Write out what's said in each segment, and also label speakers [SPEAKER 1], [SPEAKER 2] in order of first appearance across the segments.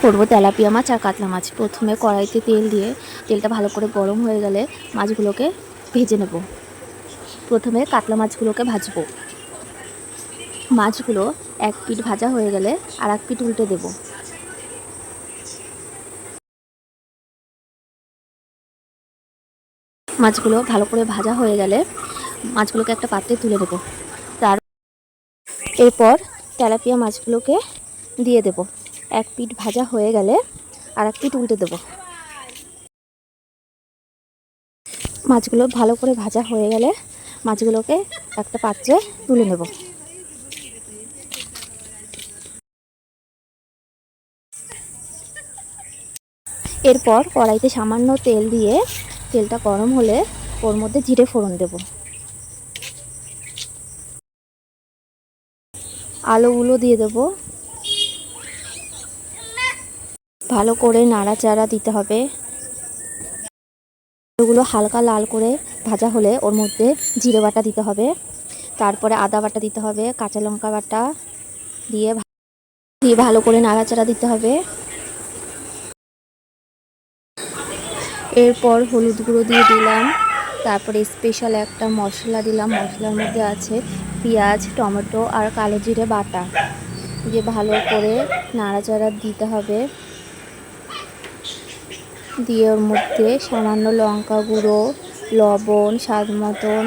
[SPEAKER 1] করব তেলাপিয়া মাছ আর কাতলা মাছ। প্রথমে কড়াইতে তেল দিয়ে তেলটা ভালো করে গরম হয়ে গেলে মাছগুলোকে ভেজে নেব। প্রথমে কাতলা মাছগুলোকে ভাজবো। মাছগুলো এক পিঠ ভাজা হয়ে গেলে আর এক পিঠ উল্টে দেব। মাছগুলো ভালো করে ভাজা হয়ে গেলে মাছগুলোকে একটা পাত্রে তুলে দেব। এরপর তেলাপিয়া মাছগুলোকে দিয়ে দেব। এক পিঠ ভাজা হয়ে গেলে আর এক পিঠ উল্টে দেব। মাছগুলো ভালো করে ভাজা হয়ে গেলে মাছগুলোকে একটা পাত্রে তুলে নেব। এরপর কড়াইতে সামান্য তেল দিয়ে তেলটা গরম হলে ওর মধ্যে জিরে ফোড়ন দেব। আলুগুলো দিয়ে দেব। ভালো করে নাড়াচাড়া দিতে হবে। আলুগুলো হালকা লাল করে ভাজা হলে ওর মধ্যে জিরে বাটা দিতে হবে, তারপরে আদা বাটা দিতে হবে, কাঁচা লঙ্কা বাটা দিয়ে ভালো করে নাড়াচাড়া দিতে হবে। এরপর হলুদ গুঁড়ো দিয়ে দিলাম, তারপরে স্পেশাল একটা মশলা দিলাম। মশলার মধ্যে আছে পেঁয়াজ, টমেটো আর কালো জিরে বাটা দিয়ে ভালো করে নাড়াচাড়া দিতে হবে। দিয়ে ওর মধ্যে সামান্য লঙ্কা গুঁড়ো, লবণ স্বাদ মতন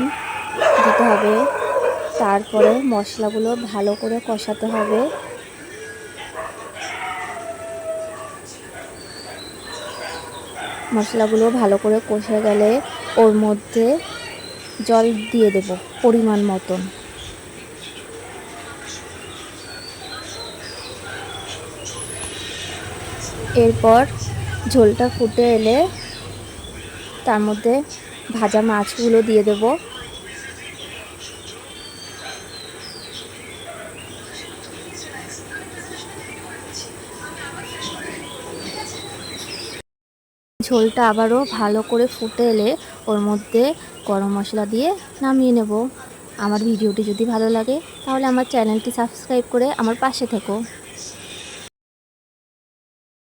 [SPEAKER 1] দিতে হবে। তারপরে মশলাগুলো ভালো করে কষাতে হবে। মশলাগুলো ভালো করে কষে গেলে ওর মধ্যে জল দিয়ে দেব পরিমাণ মতন। এরপর ঝোলটা ফুটে এলে তার মধ্যে ভাজা মাছগুলো দিয়ে দেব। ঝোলটা আবারও ভালো করে ফুটে এলে ওর মধ্যে গরম মশলা দিয়ে নামিয়ে নেব। আমার ভিডিওটি যদি ভালো লাগে তাহলে আমার চ্যানেলটি সাবস্ক্রাইব করে আমার পাশে থেকো।